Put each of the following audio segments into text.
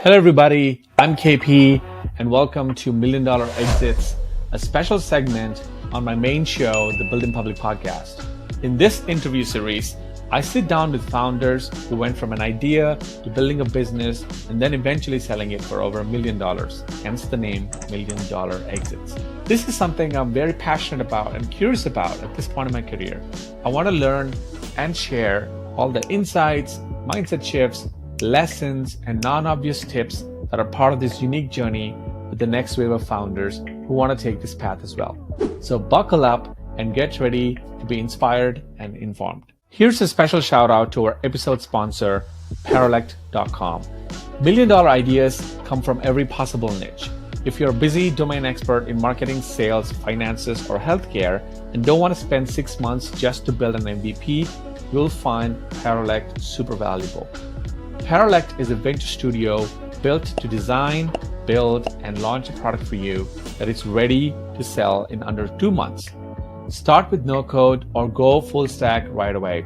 Hello, everybody. I'm KP, and welcome to Million Dollar Exits, a special segment on my main show, the Build in Public podcast. In this interview series, I sit down with founders who went from an idea to building a business and then eventually selling it for over $1 million, hence the name Million Dollar Exits. This is something I'm very passionate about and curious about at this point in my career. I want to learn and share all the insights, mindset shifts, lessons, and non-obvious tips that are part of this unique journey with the next wave of founders who want to take this path as well. So buckle up and get ready to be inspired and informed. Here's a special shout out to our episode sponsor, eleventh.com. Million dollar ideas come from every possible niche. If you're a busy domain expert in marketing, sales, finances, or healthcare and don't want to spend 6 months just to build an MVP, you'll find Paralect super valuable. Paralect is a venture studio built to design, build, and launch a product for you that is ready to sell in under 2 months. Start with no code or go full stack right away.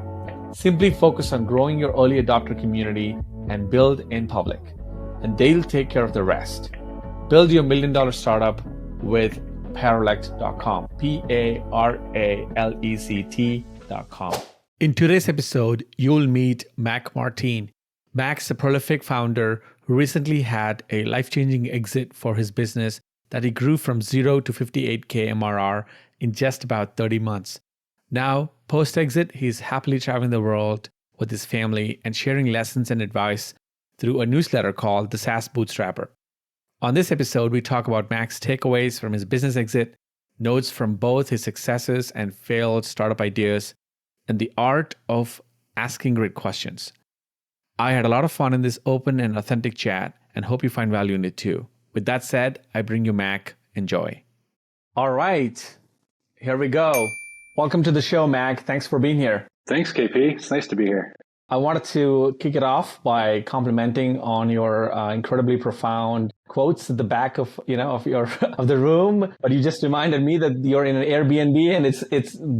Simply focus on growing your early adopter community and build in public, and they'll take care of the rest. Build your $1 million startup with Paralect.com. Paralect.com. In today's episode, you'll meet Mac Martine. Mac's a prolific founder who recently had a life-changing exit for his business that he grew from 0 to 58K MRR in just about 30 months. Now, post-exit, he's happily traveling the world with his family and sharing lessons and advice through a newsletter called the SaaS Bootstrapper. On this episode, we talk about Mac's takeaways from his business exit, notes from both his successes and failed startup ideas, and the art of asking great questions. I had a lot of fun in this open and authentic chat and hope you find value in it too. With that said, I bring you Mac. Enjoy. All right, here we go. Welcome to the show, Mac. Thanks for being here. Thanks, KP. It's nice to be here. I wanted to kick it off by complimenting on your incredibly profound quotes at the back of the room. But you just reminded me that you're in an Airbnb and it's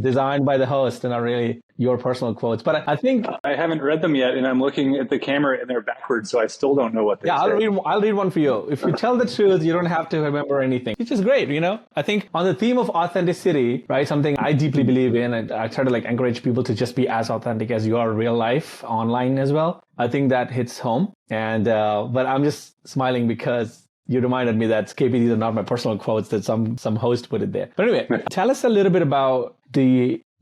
designed by the host and not really your personal quotes. But I think I haven't read them yet, and I'm looking at the camera and they're backwards, so I still don't know what they say. I'll read one for you. If you tell the truth, you don't have to remember anything, which is great. I think on the theme of authenticity, right? Something I deeply believe in, and I try to encourage people to just be as authentic as you are in real life, online as well. I think that hits home. And but I'm just smiling because you reminded me that KP, these are not my personal quotes, that some host put it there. But anyway, tell us a little bit about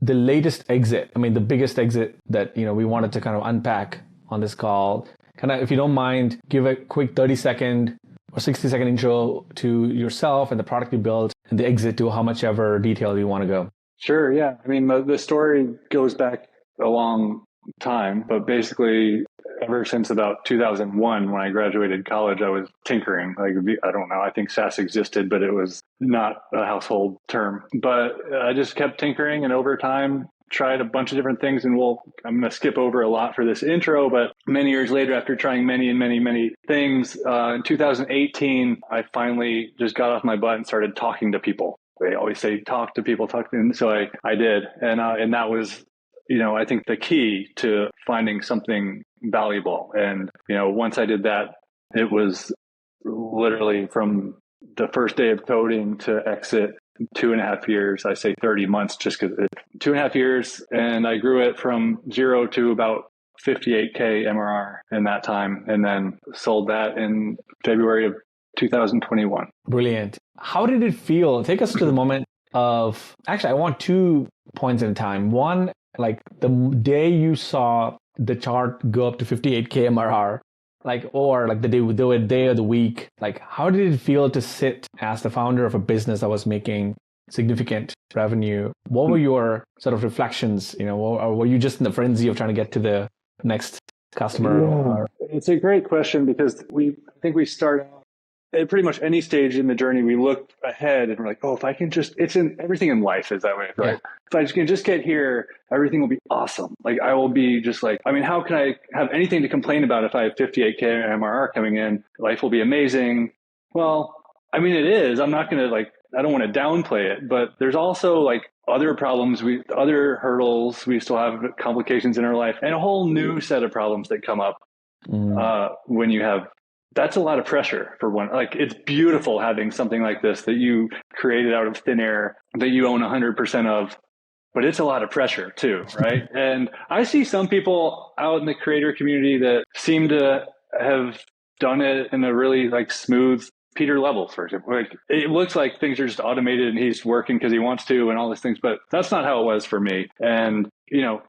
the latest exit. I mean, the biggest exit that we wanted to kind of unpack on this call. If you don't mind, give a quick 30-second or 60-second intro to yourself and the product you built and the exit to how much ever detail you want to go. Sure, yeah. I mean, the story goes back a long time, but basically ever since about 2001, when I graduated college, I was tinkering. I don't know, I think SaaS existed, but it was not a household term. But I just kept tinkering, and over time tried a bunch of different things. And I'm going to skip over a lot for this intro, but many years later, after trying many and many, many things, in 2018, I finally just got off my butt and started talking to people. They always say, talk to people, and so I did. And that was, I think the key to finding something valuable. And, once I did that, it was literally from the first day of coding to exit 2.5 years. I say 30 months just because 2.5 years. And I grew it from 0 to about 58K MRR in that time. And then sold that in February of 2021. Brilliant. How did it feel? Take us to the moment of, actually, I want 2 points in time. One, the day you saw the chart go up to 58K MRR, or the day of the week, how did it feel to sit as the founder of a business that was making significant revenue? What were your sort of reflections, or were you just in the frenzy of trying to get to the next customer? Yeah. It's a great question because I think we start out at pretty much any stage in the journey, we look ahead and we're like, oh, if I can it's in everything in life is that way, right? Yeah. If I can just get here, everything will be awesome. I will be just how can I have anything to complain about if I have 58K MRR coming in? Life will be amazing. Well, I mean, it is. I'm not going to I don't want to downplay it, but there's also other problems, other hurdles. We still have complications in our life and a whole new set of problems that come up when you have that's a lot of pressure for one. Like, it's beautiful having something like this that you created out of thin air that you own 100% of, but it's a lot of pressure too, right? And I see some people out in the creator community that seem to have done it in a really like smooth Peter level, for example. Like, it looks like things are just automated and he's working because he wants to and all these things, but that's not how it was for me. And,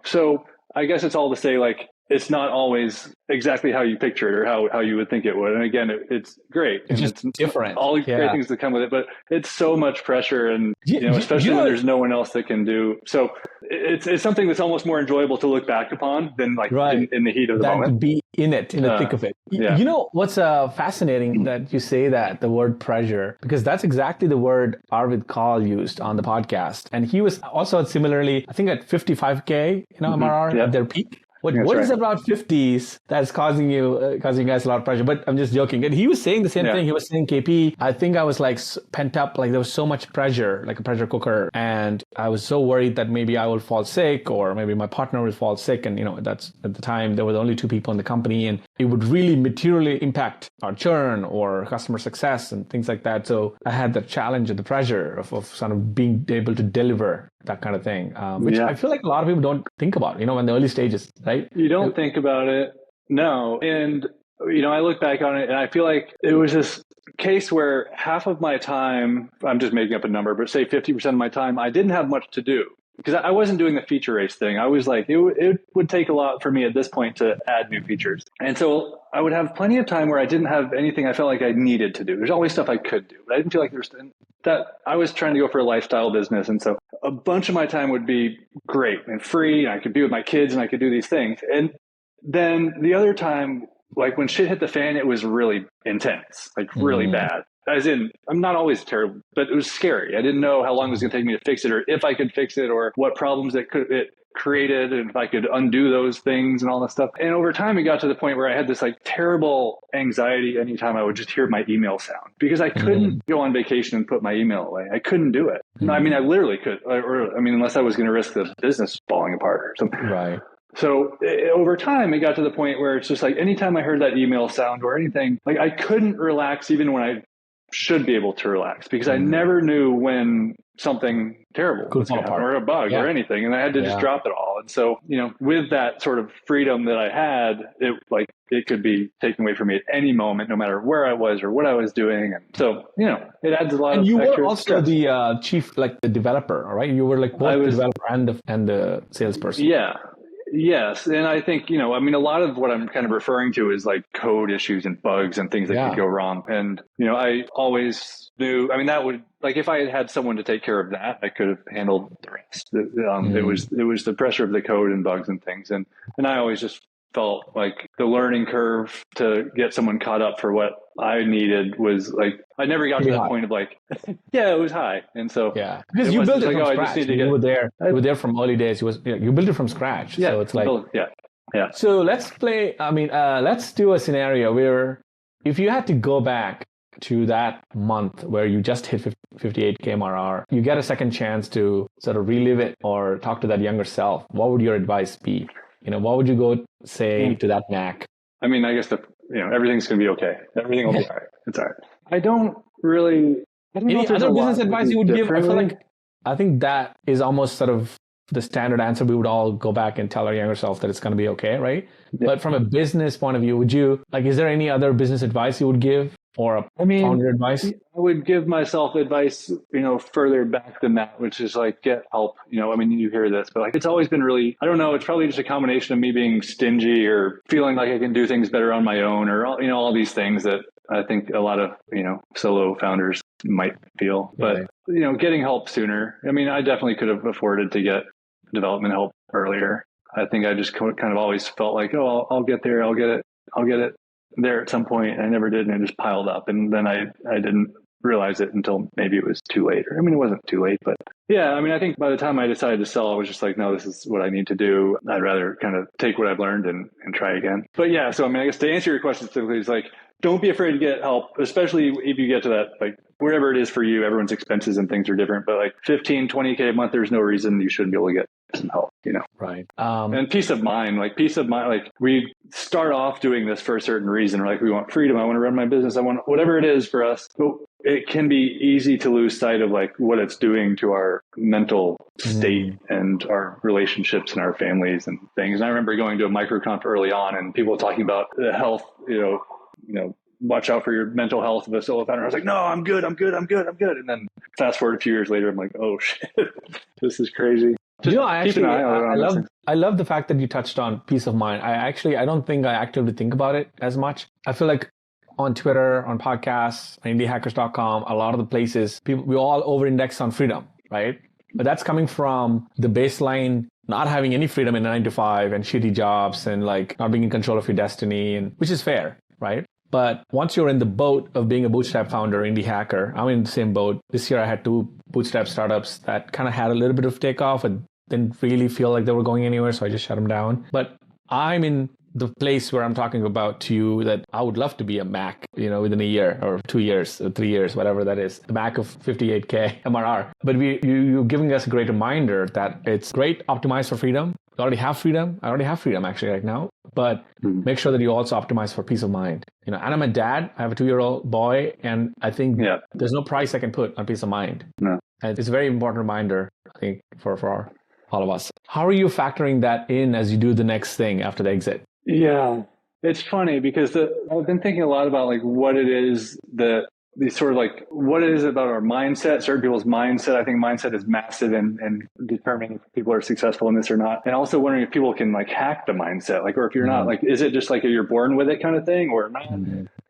so I guess it's all to say, like, it's not always exactly how you picture it or how you would think it would. And again, it's great. It's and just different. All the great things that come with it, but it's so much pressure, and especially when there's no one else that can do. So it's something that's almost more enjoyable to look back upon than like in the heat of the moment. To be in it, in the thick of it. Yeah. You know what's fascinating that you say that, the word pressure, because that's exactly the word Arvid Kahl used on the podcast. And he was also similarly, I think at 55K, MRR at their peak. What is about 50s that's causing you guys a lot of pressure? But I'm just joking. And he was saying the same thing. He was saying, KP, I think I was like pent up, like there was so much pressure, like a pressure cooker. And I was so worried that maybe I will fall sick or maybe my partner will fall sick. And, that's at the time there were only 2 people in the company and it would really materially impact our churn or customer success and things like that. So I had the challenge and the pressure of sort of being able to deliver that kind of thing, which I feel like a lot of people don't think about, in the early stages, right? You don't think about it. No. And, I look back on it and I feel like it was this case where half of my time, I'm just making up a number, but say 50% of my time, I didn't have much to do because I wasn't doing the feature race thing. I was like, it would take a lot for me at this point to add new features. And so I would have plenty of time where I didn't have anything I felt like I needed to do. There's always stuff I could do, but I didn't feel like that I was trying to go for a lifestyle business. And so a bunch of my time would be great and free. And I could be with my kids and I could do these things. And then the other time, like when shit hit the fan, it was really intense, like really bad. As in, I'm not always terrible, but it was scary. I didn't know how long it was going to take me to fix it or if I could fix it or what problems it created and if I could undo those things and all that stuff. And over time, it got to the point where I had this like terrible anxiety anytime I would just hear my email sound because I couldn't go on vacation and put my email away. I couldn't do it. I mean, I literally could, unless I was going to risk the business falling apart or something. Right. So over time, it got to the point where it's just like anytime I heard that email sound or anything, like I couldn't relax even when I should be able to relax because I never knew when something terrible was going to happen or a bug or anything. And I had to just drop it all. And so, with that sort of freedom that I had, it could be taken away from me at any moment, no matter where I was or what I was doing. And so, it adds a lot of extra. And you were also stress. The chief, like the developer, right? You were like both the developer and the salesperson. Yeah. Yes. And I think, a lot of what I'm kind of referring to is like code issues and bugs and things that could go wrong. And, I always knew, that would, like, if I had had someone to take care of that, I could have handled the rest. It was the pressure of the code and bugs and things. And I always just felt like the learning curve to get someone caught up for what I needed was like, I never got to that point of like, it was high. And so, because you built it from scratch. You were there from early days. You built it from scratch. Yeah. So it's like, yeah. So let's play, let's do a scenario where if you had to go back to that month where you just hit 58K MRR, you get a second chance to sort of relive it or talk to that younger self. What would your advice be? What would you go say to that Mac? I guess everything's going to be okay. Everything will be all right. It's all right. I don't know any other business advice you would give? I think that is almost sort of the standard answer. We would all go back and tell our younger self that it's going to be okay, right? Yeah. But from a business point of view, is there any other business advice you would give? Or founder advice? I would give myself advice, further back than that, which is like get help. You hear this, but like it's always been really, I don't know, it's probably just a combination of me being stingy or feeling like I can do things better on my own or, all these things that I think a lot of, solo founders might feel. But, getting help sooner. I definitely could have afforded to get development help earlier. I think I just kind of always felt like, I'll get there. I'll get it there at some point. I never did, and it just piled up. And then I didn't realize it until maybe it was too late. Or, it wasn't too late, but yeah, I think by the time I decided to sell, I was just like, no, this is what I need to do. I'd rather kind of take what I've learned and try again. But yeah, so I guess to answer your question specifically is like, don't be afraid to get help, especially if you get to that, like wherever it is for you, everyone's expenses and things are different, but like 15, 20K a month, there's no reason you shouldn't be able to get some help, Right. and peace of mind, like we start off doing this for a certain reason. Like we want freedom. I want to run my business. I want whatever it is for us. But it can be easy to lose sight of like what it's doing to our mental state and our relationships and our families and things. And I remember going to a microconf early on and people talking about the health, watch out for your mental health of a solo founder. I was like, no, I'm good. And then fast forward a few years later, I'm like, oh shit, this is crazy. Just keep an eye out on those things. I love the fact that you touched on peace of mind. I don't think I actively think about it as much. I feel like on Twitter, on podcasts, on indiehackers.com, a lot of the places, we all over-index on freedom, right? But that's coming from the baseline not having any freedom in a 9-to-5 and shitty jobs and like not being in control of your destiny, and which is fair, right? But once you're in the boat of being a bootstrap founder, indie hacker, I'm in the same boat. This year I had 2 bootstrap startups that kind of had a little bit of takeoff and didn't really feel like they were going anywhere, so I just shut them down. But I'm in the place where I'm talking about to you that I would love to be a Mac, within a year or 2 years or 3 years, whatever that is, the Mac of 58K MRR. But you're giving us a great reminder that it's great, optimized for freedom. You already have freedom. I already have freedom actually right now, but make sure that you also optimize for peace of mind. And I'm a dad. I have a 2-year-old boy, and I think there's no price I can put on peace of mind. No. And it's a very important reminder, I think, for all of us. How are you factoring that in as you do the next thing after the exit? Yeah, it's funny because I've been thinking a lot about like what it is that these sort of like what it is about our mindset, certain people's mindset. I think mindset is massive in determining if people are successful in this or not. And also wondering if people can like hack the mindset, like, or if you're not, like, is it just like you're born with it kind of thing or not?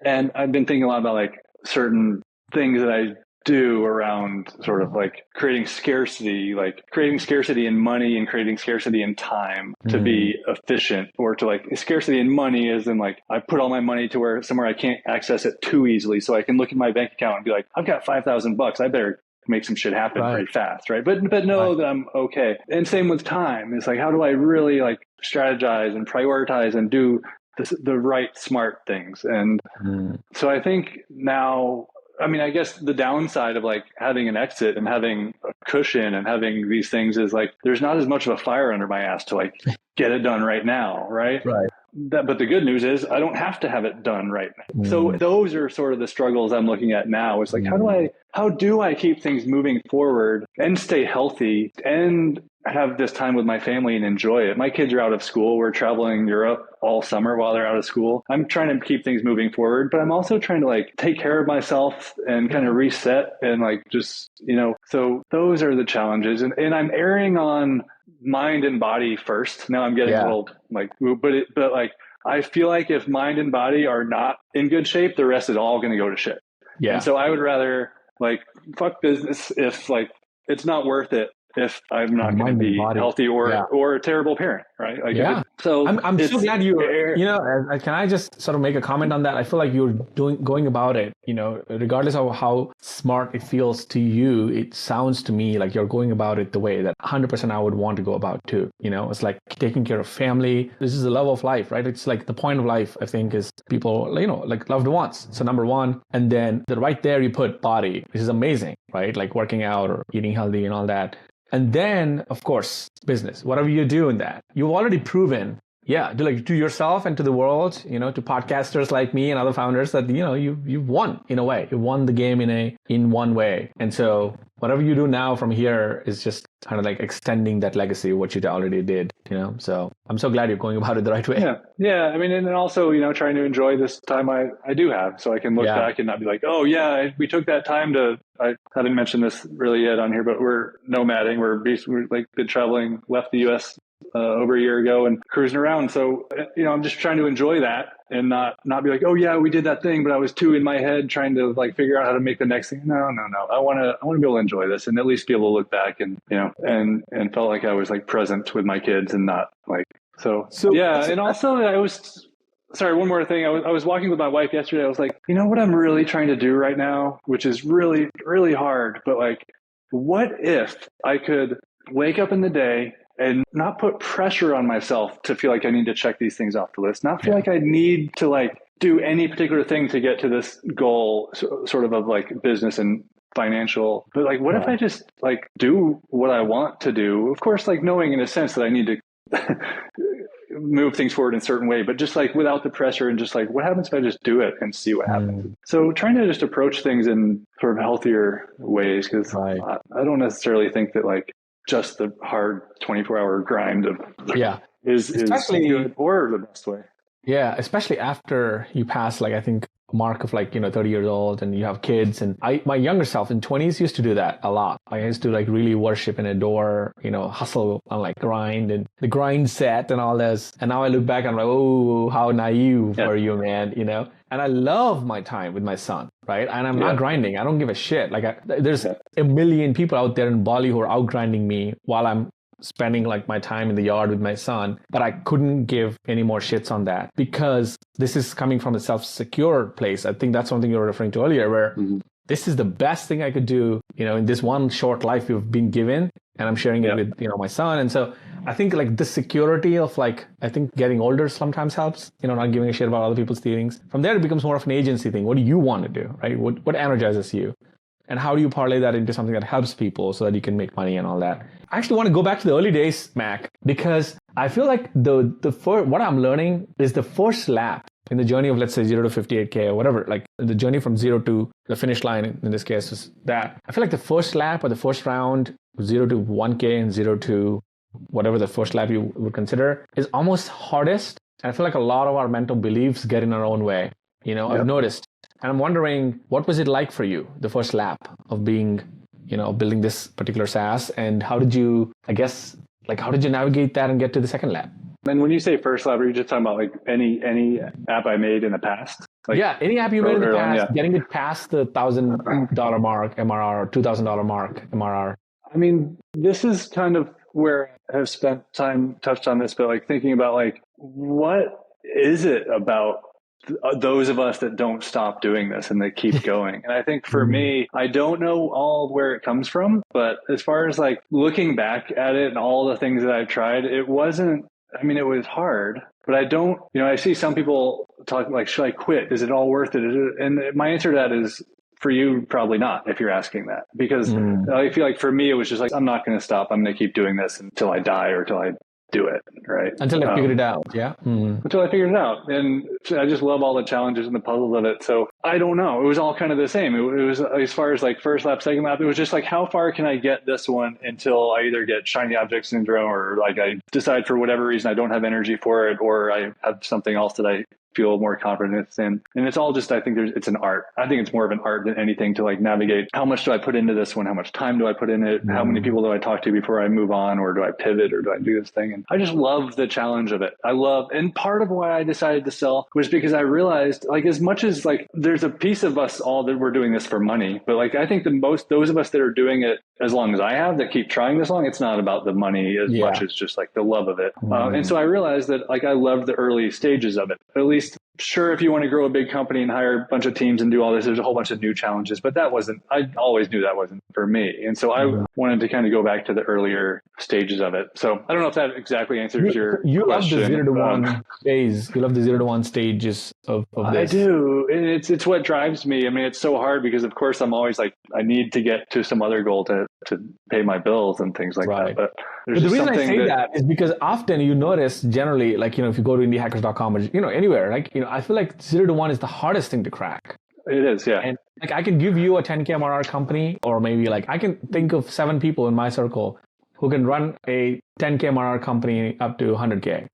And I've been thinking a lot about like certain things that I do around sort of like creating scarcity in money and creating scarcity in time to be efficient, or to like scarcity in money as in like I put all my money to somewhere I can't access it too easily, so I can look at my bank account and be like, I've got $5,000, I better make some shit happen pretty fast, right? But know that I'm okay. And same with time. It's like, how do I really like strategize and prioritize and do the right smart things? And so I think now, I mean, I guess the downside of like having an exit and having a cushion and having these things is like, there's not as much of a fire under my ass to like get it done right now. Right. But the good news is I don't have to have it done right now. So those are sort of the struggles I'm looking at now. It's like, how do I keep things moving forward and stay healthy and have this time with my family and enjoy it? My kids are out of school. We're traveling Europe all summer while they're out of school. I'm trying to keep things moving forward, but I'm also trying to like take care of myself and kind of reset and like just, so those are the challenges. And I'm erring on mind and body first. Now I'm getting a little like, but like, I feel like if mind and body are not in good shape, the rest is all going to go to shit. Yeah. And so I would rather like fuck business if like it's not worth it if I'm not going to be healthy or a terrible parent, right? Like, so I'm so glad can I just sort of make a comment on that? I feel like you're going about it, regardless of how smart it feels to you, it sounds to me like you're going about it the way that 100% I would want to go about too. It's like taking care of family. This is the love of life, right? It's like the point of life, I think, is people, like loved ones. So number one, and then right there you put body, which is amazing, right? Like working out or eating healthy and all that. And then, of course, business, whatever you do in that, you've already proven, to yourself and to the world, to podcasters like me and other founders that, you've won in a way. You won the game in one way. And so whatever you do now from here is just kind of like extending that legacy of what you already did, So I'm so glad you're going about it the right way. Yeah. I mean, and also, trying to enjoy this time I do have, so I can look back and not be like, oh yeah, we took that time I haven't mentioned this really yet on here, but we're nomading. We're like been traveling, left the US over a year ago and cruising around. So, I'm just trying to enjoy that and not be like, oh yeah, we did that thing, but I was too in my head trying to like figure out how to make the next thing. No. I want to be able to enjoy this and at least be able to look back and, and felt like I was like present with my kids and not like, so yeah. And also sorry, one more thing. I was walking with my wife yesterday. I was like, what I'm really trying to do right now, which is really, really hard, but like, what if I could wake up in the day and not put pressure on myself to feel like I need to check these things off the list, not feel like I need to like do any particular thing to get to this goal sort of like business and financial, but like, what if I just like do what I want to do? Of course, like knowing in a sense that I need to move things forward in a certain way, but just like without the pressure and just like, what happens if I just do it and see what happens? So trying to just approach things in sort of healthier ways, because I don't necessarily think that like just the hard 24-hour grind of is good or the best way. Yeah, especially after you pass, like, I think mark of like, 30 years old and you have kids. And my younger self in 20s used to do that a lot. I used to like really worship and adore, hustle and like grind and the grind set and all this. And now I look back and I'm like, oh, how naive were you, man, And I love my time with my son, right? And I'm not grinding. I don't give a shit. Like there's a million people out there in Bali who are out grinding me while I'm spending like my time in the yard with my son, but I couldn't give any more shits on that because this is coming from a self-secure place. I think that's something you were referring to earlier, where this is the best thing I could do, in this one short life we've been given, and I'm sharing it with, my son. And so I think like the security of like, I think getting older sometimes helps, not giving a shit about other people's feelings. From there, it becomes more of an agency thing. What do you want to do, right? What energizes you? And how do you parlay that into something that helps people so that you can make money and all that? I actually want to go back to the early days, Mac, because I feel like what I'm learning is the first lap in the journey of, let's say, 0 to 58K or whatever, like the journey from 0 to the finish line in this case is that. I feel like the first lap or the first round, 0 to 1K and 0 to whatever the first lap you would consider, is almost hardest. And I feel like a lot of our mental beliefs get in our own way. I've noticed. And I'm wondering, what was it like for you, the first lap of being, building this particular SaaS? And how did you navigate that and get to the second lap? And when you say first lap, are you just talking about like any app I made in the past? Like, any app you made in the past, getting it past the $1,000 mark MRR or $2,000 mark MRR. I mean, this is kind of where I have spent time, touched on this, but like thinking about like, what is it about those of us that don't stop doing this and they keep going? And I think for me, I don't know all where it comes from, but as far as like looking back at it and all the things that I've tried, it was hard, but I don't, I see some people talk like, should I quit? Is it all worth it? And my answer to that is, for you, probably not, if you're asking that, because I feel like for me, it was just like, I'm not going to stop. I'm going to keep doing this until I die or until I do it, right? Until I figured it out, Until I figured it out. And I just love all the challenges and the puzzles of it. So I don't know. It was all kind of the same. It was, as far as like first lap, second lap, it was just like, how far can I get this one until I either get shiny object syndrome or like I decide for whatever reason I don't have energy for it, or I have something else that I feel more confidence in. And it's all just, I think it's an art. I think it's more of an art than anything to like navigate. How much do I put into this one? How much time do I put in it? How many people do I talk to before I move on? Or do I pivot or do I do this thing? And I just love the challenge of it. And part of why I decided to sell was because I realized like, as much as like, there's a piece of us all that we're doing this for money, but like, I think those of us that are doing it as long as I have, that keep trying this long, it's not about the money as much as just like the love of it. And so I realized that like, I loved the early stages of it, at least. Sure, if you want to grow a big company and hire a bunch of teams and do all this, there's a whole bunch of new challenges, but I always knew that wasn't for me. And so I wanted to kind of go back to the earlier stages of it. So I don't know if that exactly answers your question. You love the 0 to 1 phase. You love the 0 to 1 stages of this. I do. And it's what drives me. I mean, it's so hard because of course I'm always like, I need to get to some other goal to pay my bills and things like that. But there's the reason I say that is because often you notice generally, like, if you go to indiehackers.com or, anywhere, like, I feel like 0 to 1 is the hardest thing to crack. It is, yeah. And like, I can give you a 10K MRR company, or maybe like, I can think of 7 people in my circle who can run a 10K MRR company up to 100K,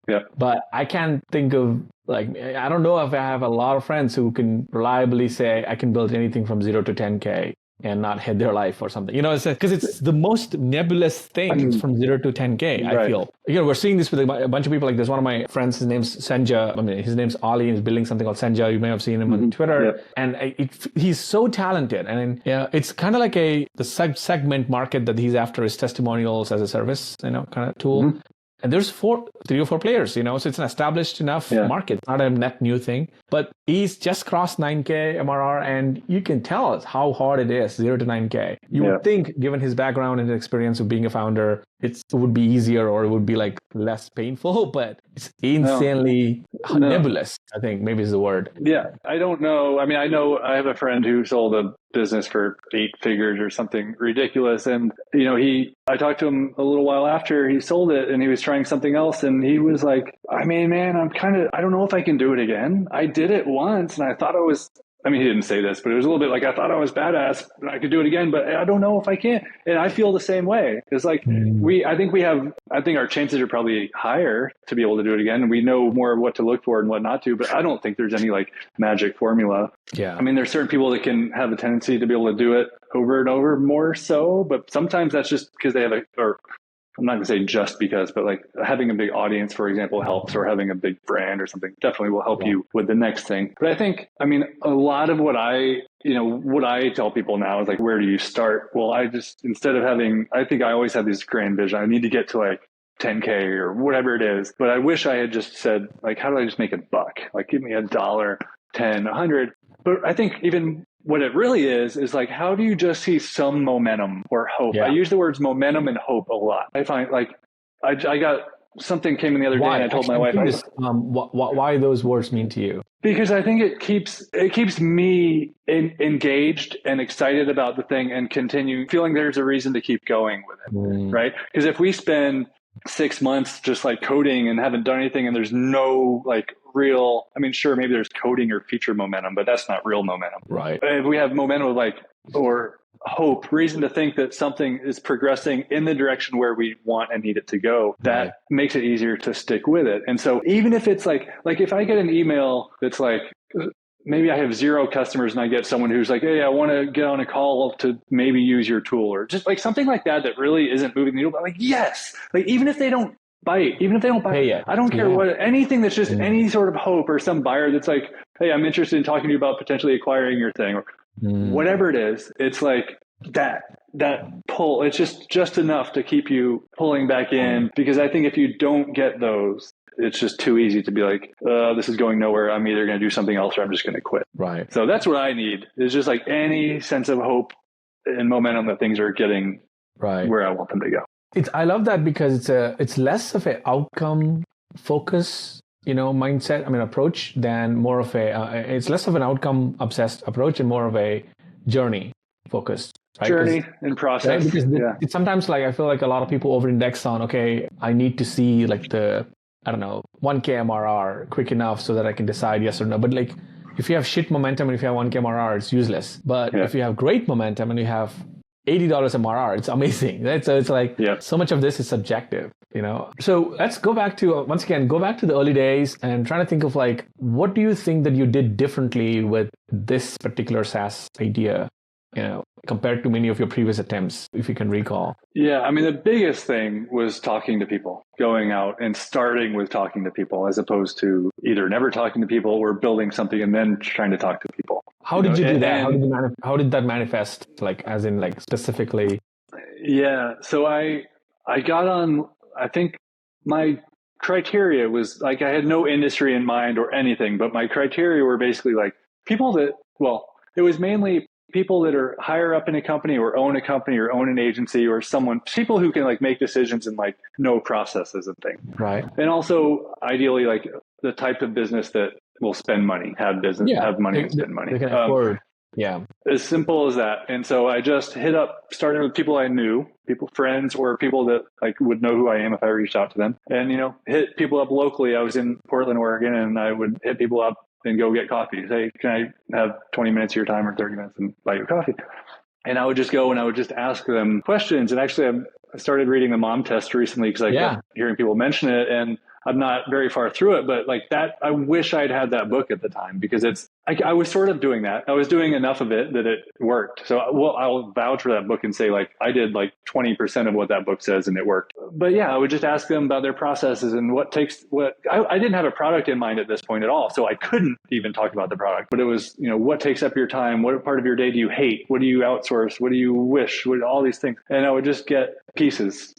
Yeah. But I can't think of like, I don't know if I have a lot of friends who can reliably say I can build anything from 0 to 10K and not hit their life or something, because it's the most nebulous thing from 0 to 10K, I feel. We're seeing this with a bunch of people. Like, there's one of my friends, his name's Senja. I mean, his name's Ali, and he's building something called Senja. You may have seen him on Twitter. Yeah. And he's so talented. And it's kind of like the segment market that he's after is testimonials as a service, kind of tool. And there's 3 or 4 players, so it's an established enough market, not a net new thing. But he's just crossed 9K MRR, and you can tell how hard it is, 0 to 9K. You would think, given his background and his experience of being a founder, it would be easier or it would be like less painful, but it's No, insanely no. nebulous, I think maybe is the word. Yeah, I don't know. I mean, I know I have a friend who sold a business for 8 figures or something ridiculous. And, I talked to him a little while after he sold it and he was trying something else. And he was like, I mean, man, I don't know if I can do it again. I did it once and I thought he didn't say this, but it was a little bit like, I thought I was badass and I could do it again, but I don't know if I can. And I feel the same way. It's like, I think our chances are probably higher to be able to do it again. And we know more of what to look for and what not to, but I don't think there's any like magic formula. Yeah. I mean, there's certain people that can have a tendency to be able to do it over and over more so, but sometimes that's just because they have I'm not going to say just because, but like having a big audience, for example, helps, or having a big brand or something definitely will help you with the next thing. But I think, a lot of what I tell people now is like, where do you start? Well, I think I always have this grand vision. I need to get to like 10K or whatever it is. But I wish I had just said, like, how do I just make $1? Like, give me $1, 10, 100. But I think even what it really is like, how do you just see some momentum or hope? Yeah. I use the words momentum and hope a lot. I find like I got something came in the other day and I told my wife, why those words mean to you? Because I think it keeps me engaged and excited about the thing and continue feeling there's a reason to keep going with it. Right? Because if we spend 6 months just like coding and haven't done anything and there's no like real, sure, maybe there's coding or feature momentum, but that's not real momentum. Right. If we have momentum or hope, reason to think that something is progressing in the direction where we want and need it to go, that makes it easier to stick with it. And so even if it's like if I get an email that's like, maybe I have 0 customers and I get someone who's like, hey, I want to get on a call to maybe use your tool, or just like something like that really isn't moving the needle, but like, yes, like even if they don't buy it, I don't care what, anything that's just any sort of hope, or some buyer that's like, hey, I'm interested in talking to you about potentially acquiring your thing, or whatever it is. It's like that pull, it's just enough to keep you pulling back in, because I think if you don't get those, it's just too easy to be like, this is going nowhere. I'm either going to do something else or I'm just going to quit. Right. So that's what I need, is just like any sense of hope and momentum that things are getting where I want them to go. I love that, because it's less of an outcome focus, mindset, approach, than more of it's less of an outcome obsessed approach and more of a journey focused. Right? Journey and process. Right? Because it's sometimes like, I feel like a lot of people over-index on, okay, I need to see like the, 1K MRR quick enough so that I can decide yes or no. But like, if you have shit momentum and if you have 1K MRR, it's useless. But if you have great momentum and you have $80 MRR, it's amazing. Right? So it's like, so much of this is subjective, So let's go back to, once again, the early days and trying to think of like, what do you think that you did differently with this particular SaaS idea, compared to many of your previous attempts, if you can recall? Yeah, the biggest thing was talking to people, going out and starting with talking to people, as opposed to either never talking to people or building something and then trying to talk to people. How did you do that? How did that manifest, like, as in like specifically? Yeah, so I got on, I think my criteria was like, I had no industry in mind or anything, but my criteria were basically like people that, it was mainly people that are higher up in a company or own an agency, or people who can like make decisions and like know processes and things. Right. And also ideally like the type of business that will spend money, have money and spend money. They can afford. Yeah. As simple as that. And so I just starting with people I knew, friends, or people that like would know who I am if I reached out to them, and, hit people up locally. I was in Portland, Oregon, and I would hit people up and go get coffee. Say, can I have 20 minutes of your time or 30 minutes and buy you coffee? And I would just go and I would just ask them questions. And actually, I started reading the Mom Test recently because I kept hearing people mention it, and I'm not very far through it, but like that, I wish I'd had that book at the time, because I was sort of doing that. I was doing enough of it that it worked. So I'll vouch for that book and say like, I did like 20% of what that book says and it worked. But yeah, I would just ask them about their processes and I didn't have a product in mind at this point at all. So I couldn't even talk about the product, but it was, what takes up your time? What part of your day do you hate? What do you outsource? What do you wish? All these things. And I would just get pieces,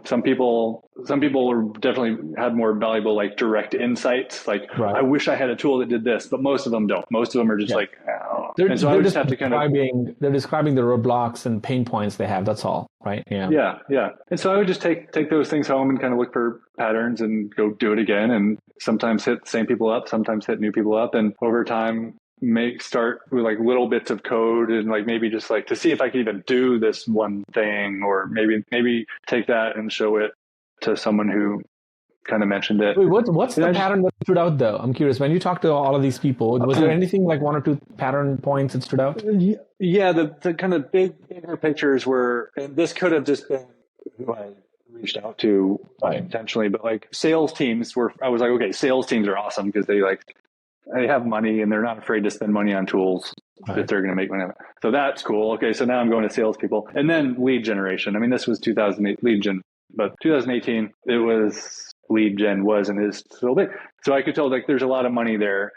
some people were definitely had more valuable, like direct insights. Like, I wish I had a tool that did this, but most of them don't. Most of them are just like, oh, wrong. They're, And so I they're would just just have to kind of, they're describing the roadblocks and pain points they have. That's all, right? Yeah. yeah. And so I would just take those things home and kind of look for patterns and go do it again. And sometimes hit the same people up, sometimes hit new people up. And over time, start with like little bits of code and like maybe just like to see if I could even do this one thing, or maybe take that and show it to someone who kind of mentioned it. Wait, what's the pattern that stood out though? I'm curious. When you talked to all of these people, was there anything like one or two pattern points that stood out? Yeah, the kind of bigger pictures were, and this could have just been who I reached out to intentionally, but like sales teams I was like, okay, sales teams are awesome because they have money and they're not afraid to spend money on tools that they're going to make money on. So that's cool. Okay, so now I'm going to salespeople. And then lead generation. I mean, this was 2008 lead gen, but 2018, it was lead gen was and is still big. So I could tell like there's a lot of money there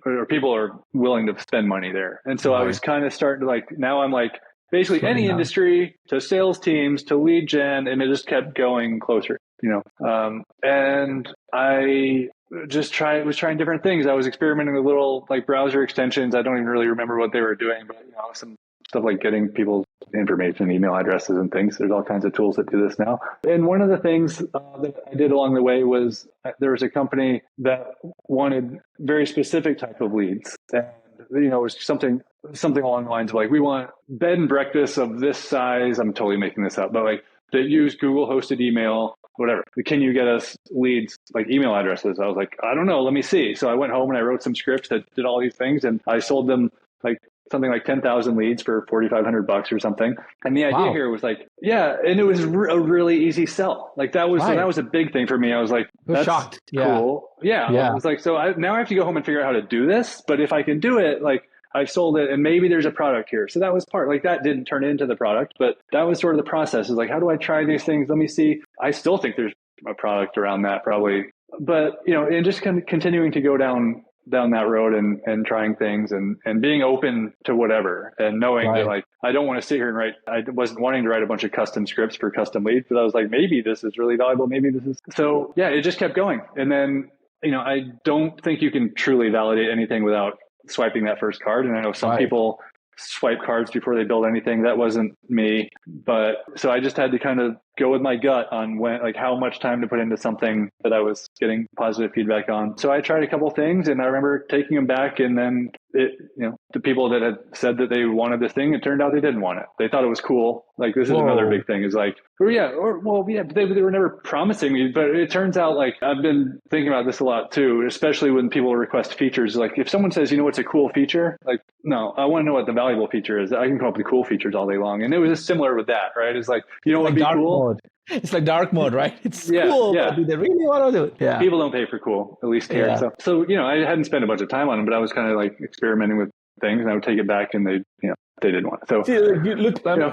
or people are willing to spend money there. And so I was kind of starting to like, now I'm like, basically any industry to sales teams to lead gen, and it just kept going closer, and I just was trying different things. I was experimenting with little like browser extensions. I don't even really remember what they were doing, but some stuff like getting people's information, email addresses and things. There's all kinds of tools that do this now. And one of the things that I did along the way was there was a company that wanted very specific type of leads. And, it was something along the lines of like, we want bed and breakfast of this size. I'm totally making this up, but like that use Google hosted email, whatever. Can you get us leads, like email addresses? I was like, I don't know. Let me see. So I went home and I wrote some scripts that did all these things, and I sold them like something like 10,000 leads for $4,500 or something. And the idea here was like, and it was a really easy sell. Like that was a big thing for me. I was like, that's shocked. Cool. Yeah. I was like, so now I have to go home and figure out how to do this. But if I can do it, like I've sold it and maybe there's a product here. So that was like that didn't turn into the product, but that was sort of the process. Is like, how do I try these things? Let me see. I still think there's a product around that probably, but and just kind of continuing to go down that road and trying things and being open to whatever, and knowing that like, I don't want to sit here and I wasn't wanting to write a bunch of custom scripts for custom leads, but I was like, maybe this is really valuable. Maybe this is. So yeah, it just kept going. And then, I don't think you can truly validate anything without swiping that first card. And I know some people swipe cards before they build anything. That wasn't me. But so I just had to kind of go with my gut on how much time to put into something that I was getting positive feedback on. So I tried a couple things, and I remember taking them back, and then the people that had said that they wanted this thing, it turned out they didn't want it. They thought it was cool. Like this is another big thing is like, but they were never promising me, but it turns out like I've been thinking about this a lot too, especially when people request features. Like if someone says, what's a cool feature? Like, no, I want to know what the valuable feature is. I can come up with cool features all day long. And it was just similar with that, right? It's like, what would be cool? Mode. It's like dark mode, right? It's cool, but do they really want to do it? Yeah. People don't pay for cool, at least here. Yeah. So I hadn't spent a bunch of time on them, but I was kind of like experimenting with things, and I would take it back, and they didn't want it. So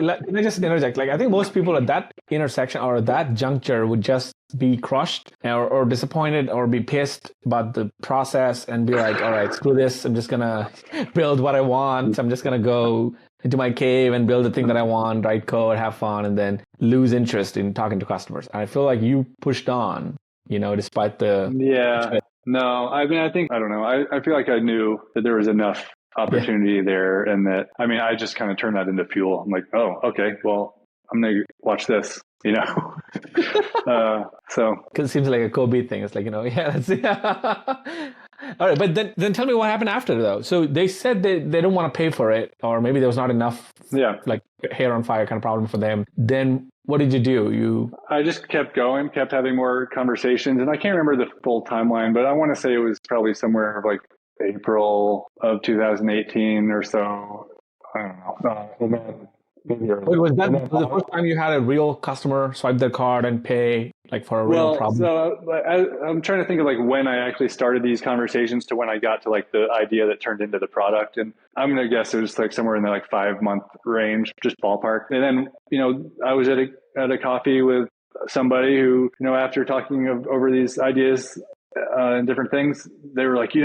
let me just interject. Like I think most people at that intersection or that juncture would just be crushed or disappointed or be pissed about the process and be like, all right, screw this. I'm just going to build what I want. I'm just going to go into my cave and build the thing that I want, write code, have fun, and then lose interest in talking to customers. And I feel like you pushed on, despite the... Yeah. No, I mean, I don't know. I feel like I knew that there was enough opportunity there, and that, I just kind of turned that into fuel. I'm like, oh, okay, well, I'm going to watch this, so. Because it seems like a Kobe thing. It's like, All right, but then tell me what happened after though. So they said they don't want to pay for it, or maybe there was not enough, like hair on fire kind of problem for them. Then what did you do? I just kept going, kept having more conversations, and I can't remember the full timeline, but I want to say it was probably somewhere like April of 2018 or so. I don't know. And then maybe Wait, was that the first time you had a real customer swipe their card and pay like for a real problem? So I'm trying to think of like when I actually started these conversations to when I got to like the idea that turned into the product. And I'm going to guess it was like somewhere in the like 5-month range, just ballpark. And then, I was at a coffee with somebody who, after talking over these ideas and different things, they were like,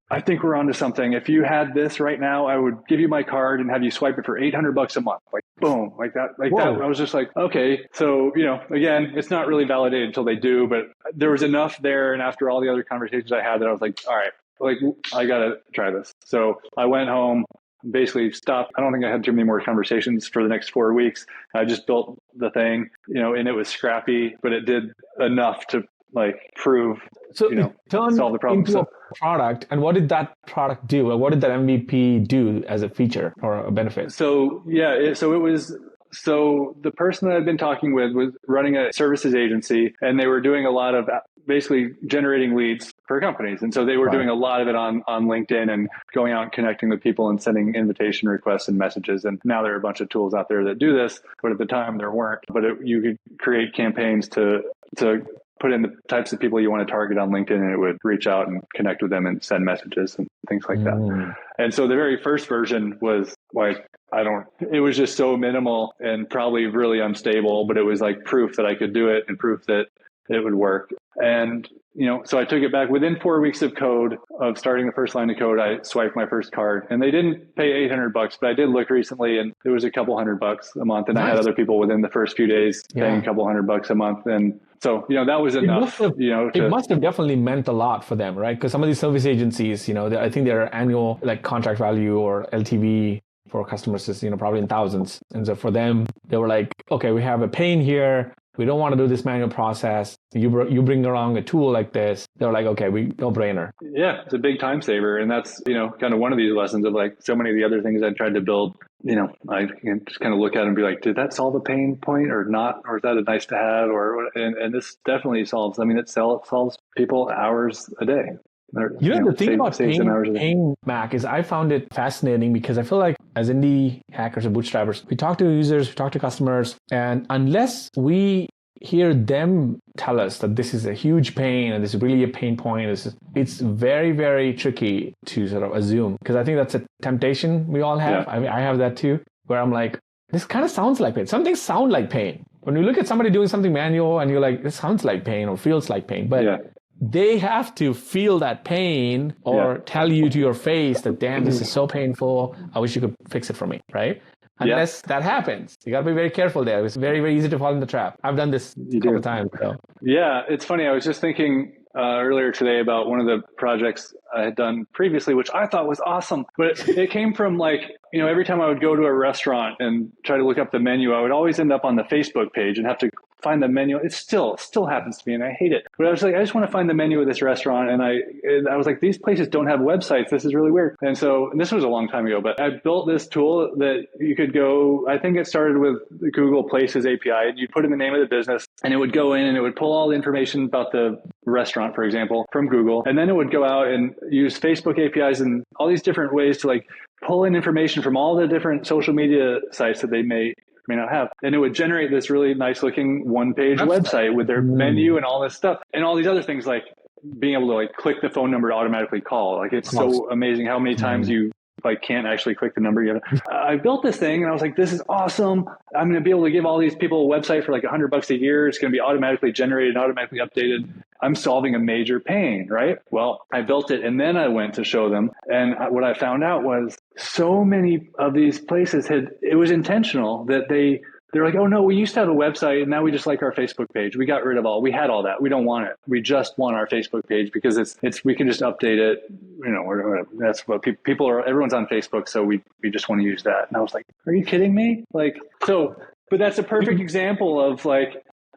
I think we're onto something. If you had this right now, I would give you my card and have you swipe it for $800 a month. Like, boom, like that, like Whoa. That. I was just like, okay. So, again, it's not really validated until they do, but there was enough there. And after all the other conversations I had, that I was like, all right, like I got to try this. So I went home, basically stopped. I don't think I had too many more conversations for the next 4 weeks. I just built the thing, and it was scrappy, but it did enough to prove, so it turned solve the problem. into a product. And what did that product do? Or what did that MVP do as a feature or a benefit? So the person that I've been talking with was running a services agency, and they were doing a lot of basically generating leads for companies. And so they were doing a lot of it on LinkedIn and going out and connecting with people and sending invitation requests and messages. And now there are a bunch of tools out there that do this, but at the time there weren't. But you could create campaigns to put in the types of people you want to target on LinkedIn, and it would reach out and connect with them and send messages and things like that. And so the very first version was it was just so minimal and probably really unstable, but it was proof that I could do it and proof that it would work. And, so I took it back within 4 weeks of starting the first line of code. I swiped my first card, and they didn't pay $800, but I did look recently, and it was a couple $100 a month. And I had other people within the first few days paying a couple $100 a month. And so, that was enough. It must have definitely meant a lot for them, right? Because some of these service agencies, I think their annual contract value or LTV for customers is, probably in thousands. And so for them, they were like, okay, we have a pain here. We don't want to do this manual process. You bring along a tool like this. They're like, okay, no brainer. Yeah, it's a big time saver. And that's, kind of one of these lessons of so many of the other things I tried to build, I can just kind of look at it and be like, did that solve a pain point or not? Or is that a nice to have? And this definitely solves, it solves people hours a day. The thing about pain, Mac, is I found it fascinating because I feel like as indie hackers or bootstrappers, we talk to users, we talk to customers, and unless we hear them tell us that this is a huge pain and this is really a pain point, it's very, very tricky to sort of assume, because I think that's a temptation we all have. Yeah. I have that too, where I'm like, this kind of sounds like pain. Some things sound like pain. When you look at somebody doing something manual and you're like, this sounds like pain or feels like pain, but they have to feel that pain or tell you to your face that, damn, this is so painful. I wish you could fix it for me, right? Unless that happens. You got to be very careful there. It's very, very easy to fall in the trap. I've done this a couple of times. So. Yeah, it's funny. I was just thinking earlier today about one of the projects I had done previously, which I thought was awesome. But it came from every time I would go to a restaurant and try to look up the menu, I would always end up on the Facebook page and have to find the menu. It still happens to me, and I hate it. But I was like, I just want to find the menu of this restaurant. And I was like, these places don't have websites. This is really weird. And this was a long time ago, but I built this tool that you could go, I think it started with the Google Places API. You put in the name of the business, and it would go in and it would pull all the information about the restaurant, for example, from Google. And then it would go out and use Facebook APIs and all these different ways to pull in information from all the different social media sites that they may not have. And it would generate this really nice looking one-page website with their menu and all this stuff. And all these other things, like being able to click the phone number to automatically call. It's so amazing how many times you can't actually click the number. I built this thing and I was like, this is awesome. I'm going to be able to give all these people a website for $100 a year. It's going to be automatically generated, automatically updated. I'm solving a major pain, right? Well, I built it and then I went to show them. And what I found out was so many of these places it was intentional that they're like, oh no, we used to have a website and now we just like our Facebook page. We got rid of we had all that. We don't want it. We just want our Facebook page because we can just update it. That's what people are, everyone's on Facebook. So we just want to use that. And I was like, are you kidding me? But that's a perfect example of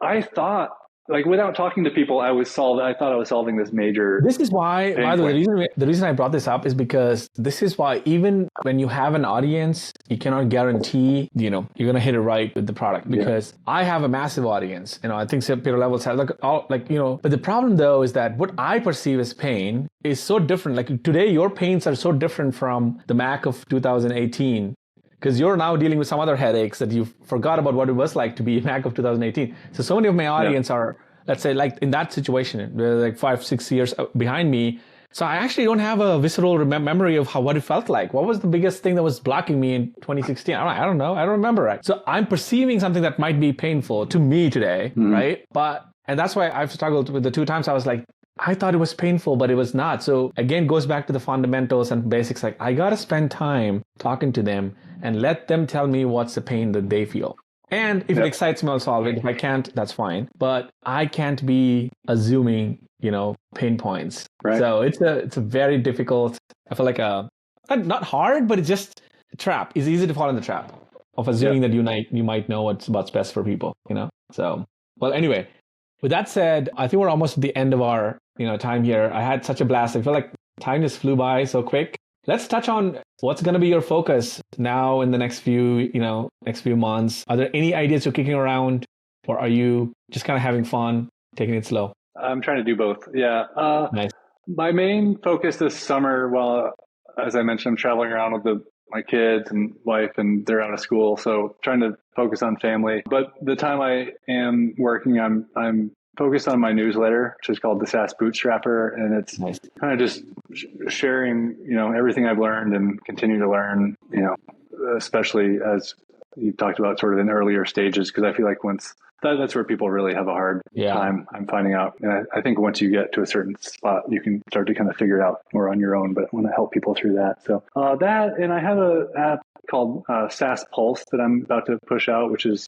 I thought, without talking to people, I thought I was solving this major. This is why, by the way, the reason I brought this up is because this is why even when you have an audience, you cannot guarantee, you're going to hit it right with the product, because I have a massive audience. I think Peter Levels has but the problem though is that what I perceive as pain is so different. Today, your pains are so different from the Mac of 2018. Because you're now dealing with some other headaches that you forgot about what it was like to be a Mac of 2018. So many of my audience are, let's say, in that situation, they're 5-6 years behind me. So I actually don't have a visceral memory of what it felt like. What was the biggest thing that was blocking me in 2016? I don't know. I don't remember. Right? So I'm perceiving something that might be painful to me today, right? And that's why I've struggled with the 2 times I was like, I thought it was painful, but it was not. So again, goes back to the fundamentals and basics. I got to spend time talking to them and let them tell me what's the pain that they feel. And if it excites me, I'll solve it. If I can't, that's fine. But I can't be assuming, pain points. Right. So it's a very difficult, I feel like not hard, but it's just trap. It's easy to fall in the trap of assuming that you might know what's best for people, So, well, anyway, with that said, I think we're almost at the end of our, time here. I had such a blast. I feel like time just flew by so quick. Let's touch on what's going to be your focus now in the next few months. Are there any ideas you're kicking around, or are you just kind of having fun, taking it slow? I'm trying to do both. Yeah. Nice. My main focus this summer, well, as I mentioned, I'm traveling around with my kids and wife, and they're out of school, so trying to focus on family. But the time I am working, I'm focused on my newsletter, which is called the SaaS Bootstrapper, and it's Nice. kind of just sharing, everything I've learned and continue to learn, especially as you talked about sort of in earlier stages, because I feel like that's where people really have a hard time, I'm finding out. And I think once you get to a certain spot, you can start to kind of figure it out more on your own, but I want to help people through that. So that, and I have an app called SaaS Pulse that I'm about to push out, which is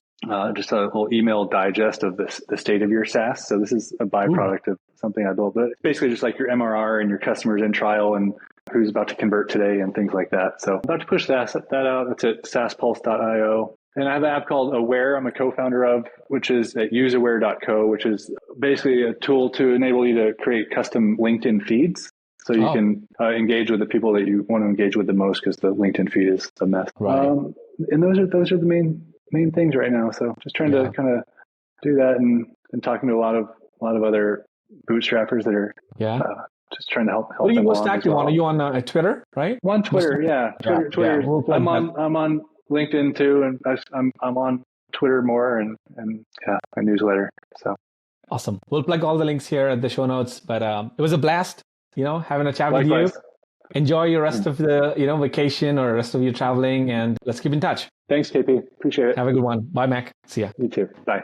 just a little email digest of the state of your SaaS. So this is a byproduct of something I built, but it's basically just like your MRR and your customers in trial and who's about to convert today and things like that. So I'm about to push that out. It's at saaspulse.io. And I have an app called Aware I'm a co-founder of, which is at useaware.co, which is basically a tool to enable you to create custom LinkedIn feeds. So you can engage with the people that you want to engage with the most, because the LinkedIn feed is a mess. Right. And those are the main things right now. So just trying to kind of do that and talking to a lot of other bootstrappers that are just trying to help What are you them most along active on? Are you on Twitter, right? I'm on Twitter, Twitter. Yeah. I'm on LinkedIn too, and I'm on Twitter more, and my newsletter. So awesome. We'll plug all the links here at the show notes. But it was a blast, having a chat Likewise. with you. Enjoy your rest of the vacation or rest of your traveling, and let's keep in touch. Thanks, KP. Appreciate it. Have a good one. Bye, Mac. See ya. You too. Bye.